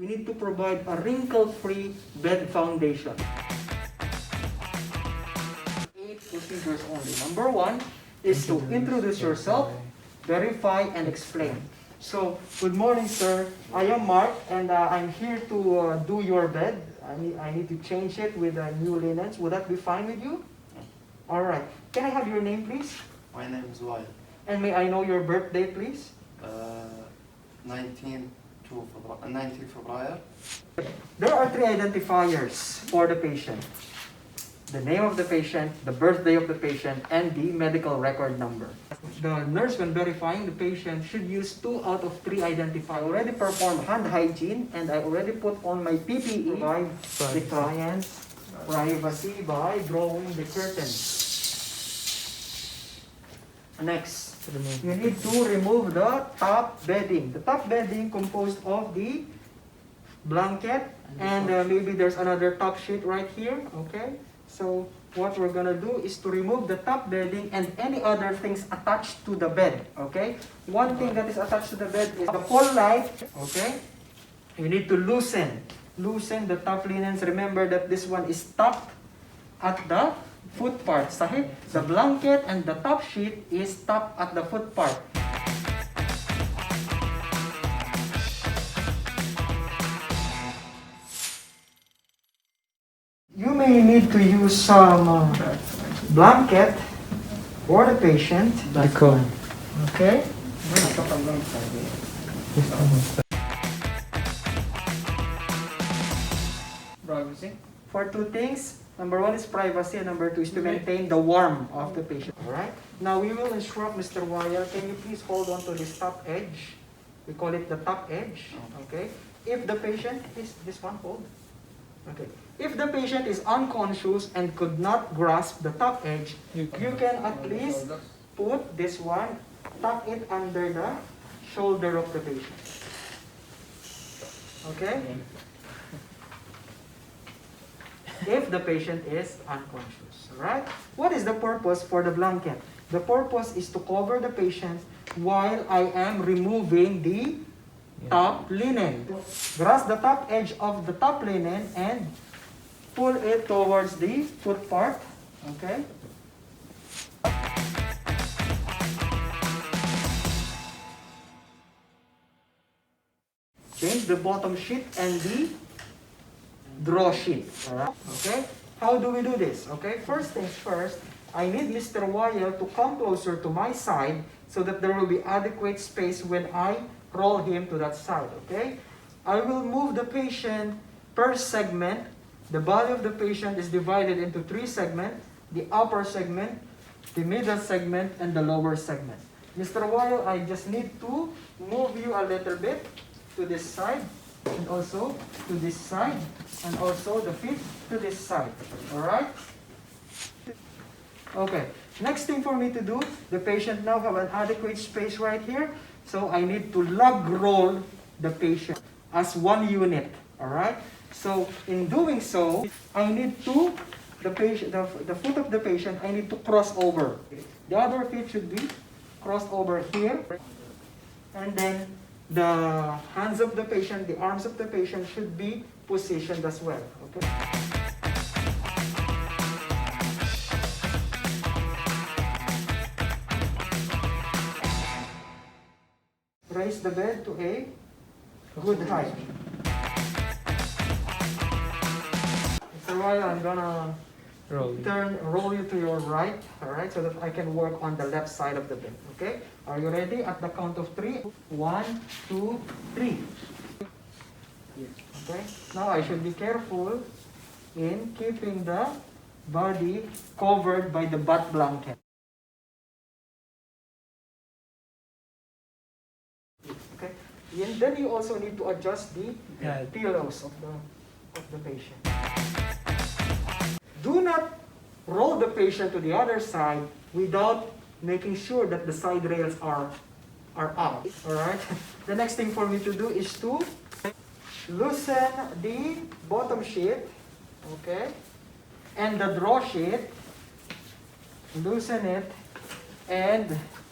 need to provide a wrinkle-free bed foundation. 8 procedures only. Number 1 is to introduce yourself, verify, and explain. So, good morning, sir. I am Mark, and I'm here to do your bed. I need to change it with new linens. Would that be fine with you? All right. Can I have your name, please? My name is Wael. And may I know your birthday, please? 19 February. There are 3 identifiers for the patient. The name of the patient, the birthday of the patient, and the medical record number. The nurse, when verifying the patient, should use 2 out of 3 identifiers. I already performed hand hygiene, and I already put on my PPE. Provide the client's privacy by drawing the curtain. Next, you need to remove the top bedding. The top bedding composed of the blanket, and maybe there's another top sheet right here, okay? So what we're gonna do is to remove the top bedding and any other things attached to the bed, okay? One thing that is attached to the bed is the pole light, okay? You need to loosen the top linens. Remember that this one is tucked at the foot part. Sahih, the blanket and the top sheet is tucked at the foot part. You may need to use some blanket for the patient. Okay? Privacy. For 2 things, number 1 is privacy, and number 2 is to maintain the warmth of the patient. Alright? Now we will instruct Mr. Waya, can you please hold on to this top edge? We call it the top edge. Okay? If the patient is this one, hold. Okay. If the patient is unconscious and could not grasp the top edge, you can at least put this one, tuck it under the shoulder of the patient. Okay? If the patient is unconscious. Alright? What is the purpose for the blanket? The purpose is to cover the patient while I am removing the top linen. Grasp the top edge of the top linen and pull it towards the foot part. Okay? Change the bottom sheet and the draw sheet. Alright? Okay? How do we do this? Okay? First things first, I need Mr. Wire to come closer to my side so that there will be adequate space when I roll him to that side. Okay? I will move the patient per segment. The body of the patient is divided into 3 segments: the upper segment, the middle segment, and the lower segment. Mr. Weil, I just need to move you a little bit to this side, and also to this side, and also the feet to this side. Alright? Okay. Next thing for me to do, the patient now have an adequate space right here, so I need to lug roll the patient as one unit. Alright? So, in doing so, I need to, the foot of the patient, I need to cross over. The other feet should be crossed over here. And then, the hands of the patient, the arms of the patient should be positioned as well. Okay? Raise the bed to a good height. While I'm gonna roll you to your right, alright, so that I can work on the left side of the bed, okay? Are you ready? At the count of 3. 1, 2, 3. Okay? Now I should be careful in keeping the body covered by the butt blanket. Okay? And then you also need to adjust the pillows of the patient. Do not roll the patient to the other side without making sure that the side rails are up. Alright? The next thing for me to do is to loosen the bottom sheet, okay, and the draw sheet. Loosen it and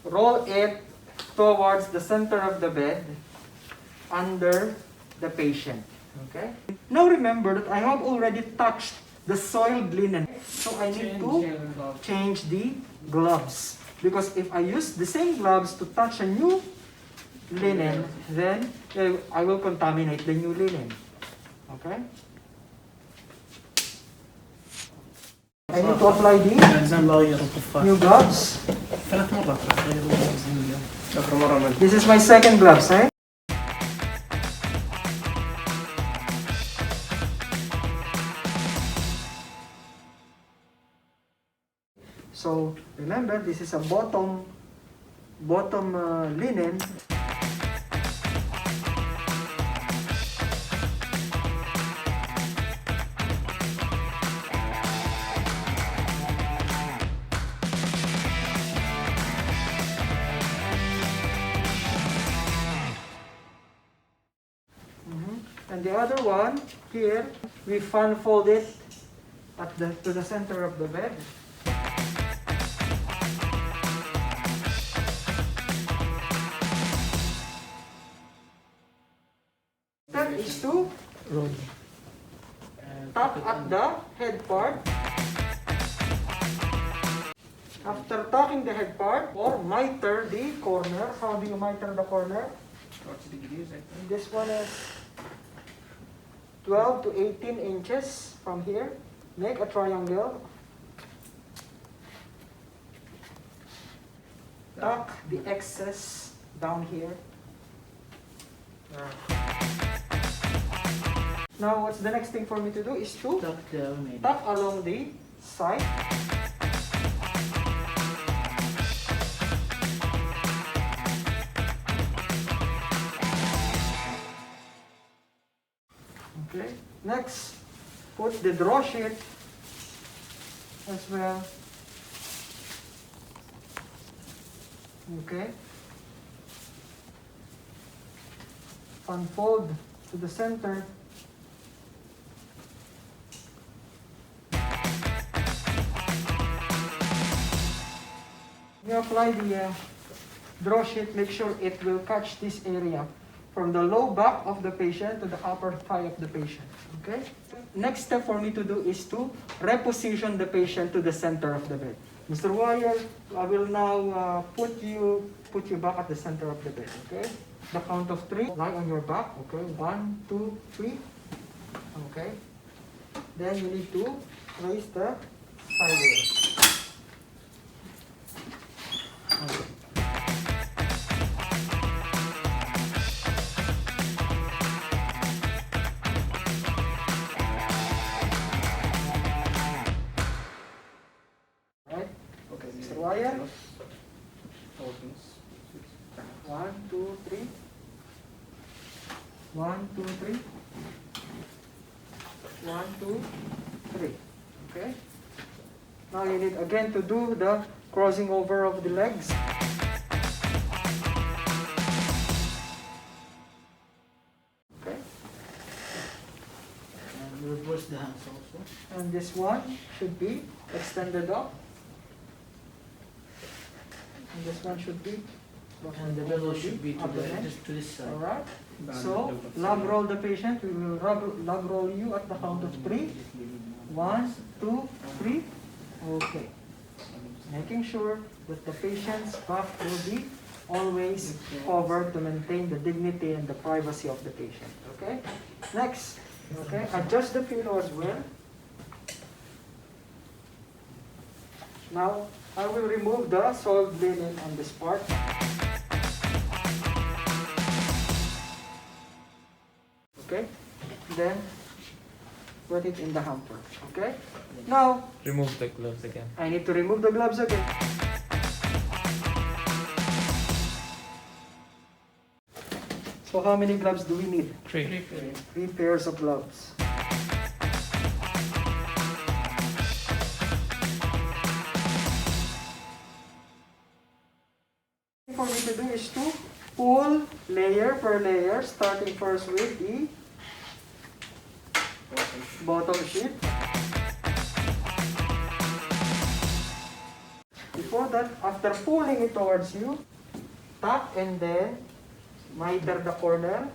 roll it towards the center of the bed under the patient. Okay? Now remember that I have already touched the soiled linen. So I need to change the gloves. Because if I use the same gloves to touch a new linen, then I will contaminate the new linen. Okay? I need to apply the new gloves. This is my second gloves, eh? So remember, this is a bottom linen. And the other one here, we fan fold it to the center of the bed. Step is to tap at the head part. After tapping the head part, or miter the corner. How do you miter the corner? This one is 12 to 18 inches from here. Make a triangle. Tuck the excess down here. Now, what's the next thing for me to do is to tuck along the side. Okay. Next, put the draw sheet as well. Okay. Unfold to the center. You apply the draw sheet, make sure it will catch this area from the low back of the patient to the upper thigh of the patient. Okay? Next step for me to do is to reposition the patient to the center of the bed. Mr. Wire, I will now put you back at the center of the bed. Okay? The count of 3. Lie on your back. Okay? 1, 2, 3. Okay? Then you need to raise the sideways. Okay. Wire. 1, 2, 3. 1, 2, 3. 1, 2, 3. Okay. Now you need again to do the crossing over of the legs. Okay. And reverse the hands also. And this one should be extended up. And this one should be, And the bellow should be to this side. Alright. So, log roll the patient. We will log roll you at the count of 3. 1, 2, 3. Okay. Making sure that the patient's back will be always covered to maintain the dignity and the privacy of the patient. Okay? Next. Okay. Adjust the pillow as well. Now, I will remove the soiled linen on this part. Okay? Then, put it in the hamper. Okay? Now, Remove the gloves again. I need to remove the gloves again. So how many gloves do we need? 3. 3 pairs of gloves. For me to do is to pull layer per layer, starting first with the bottom sheet. Before that, after pulling it towards you, tap and then miter the corner.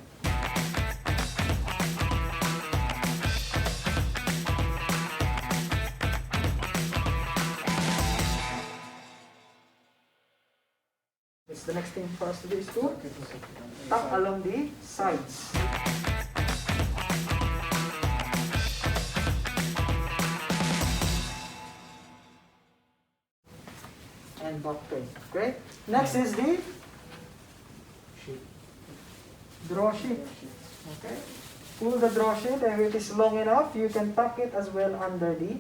the next thing for us to do is to tuck along the sides. And back pain. Okay? Next is the draw sheet. Okay? Pull the draw sheet, and if it is long enough, you can tuck it as well under the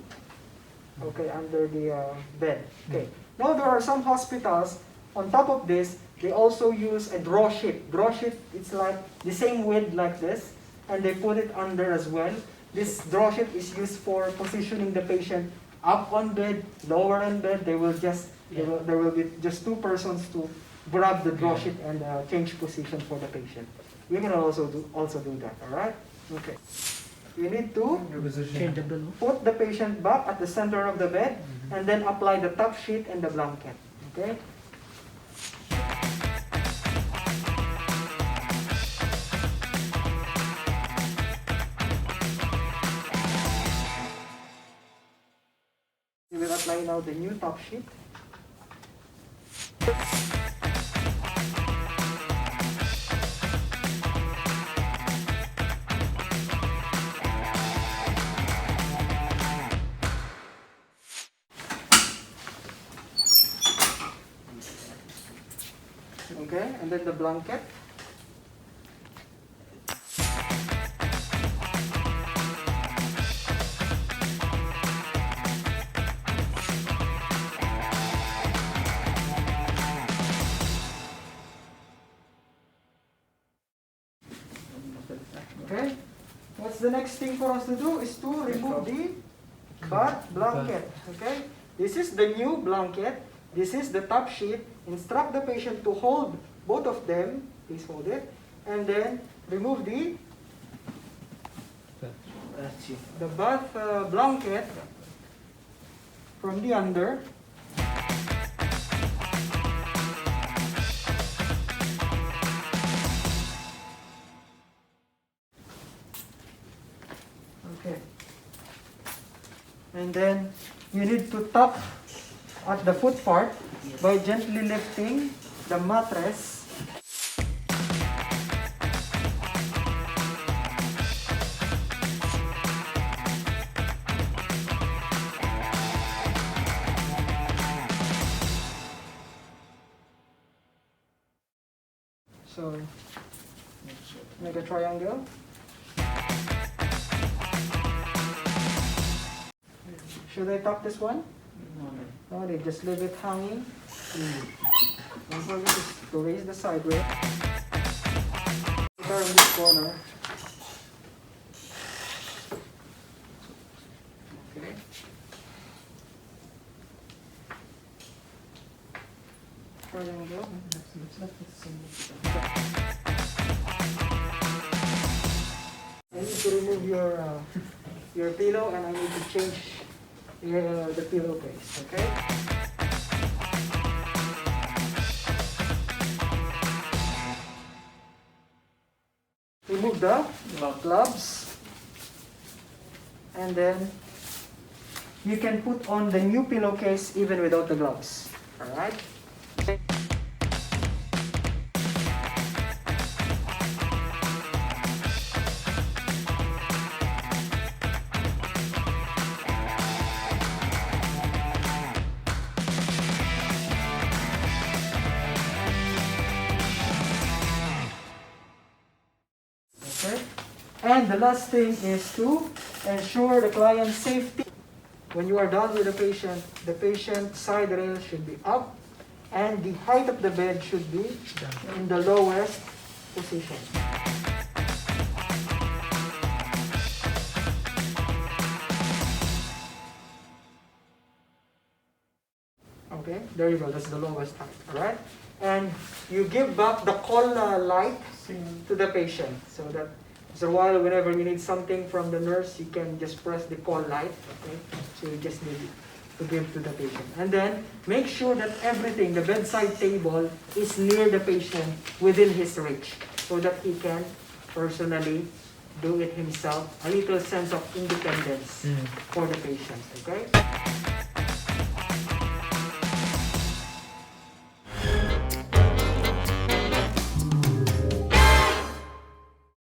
bed. Okay. Now there are some hospitals, on top of this, they also use a draw sheet. Draw sheet, it's like the same width like this, and they put it under as well. This draw sheet is used for positioning the patient up on bed, lower on bed. There will be just two persons to grab the draw sheet and change position for the patient. You can also do that. All right? Okay. You need to Change the pillow. put the patient back at the center of the bed and then apply the top sheet and the blanket. Okay? We will apply now the new top sheet. Okay, and then the blanket. Okay, what's the next thing for us to do is to remove the bath blanket. Okay, this is the new blanket. This is the top sheet. Instruct the patient to hold both of them. Please hold it. And then remove the bath blanket from the under. Okay. And then you need to tap at the foot part by gently lifting the mattress. So, make a triangle. Should I tuck this one? No, they just leave it hanging. Don't forget to raise the side rail. Turn this corner. Okay. Triangle. I need to remove your pillow, and I need to change the pillowcase, okay? Remove the gloves, and then you can put on the new pillowcase even without the gloves, alright? Okay. And the last thing is to ensure the client's safety. When you are done with the patient's side rail should be up, and the height of the bed should be in the lowest position. Okay, there you go, that's the lowest height, alright? And you give back the call light to the patient, so that after a while, whenever you need something from the nurse, you can just press the call light, okay? So you just need to give to the patient. And then, make sure that everything, the bedside table, is near the patient, within his reach, so that he can personally do it himself, a little sense of independence for the patient, okay?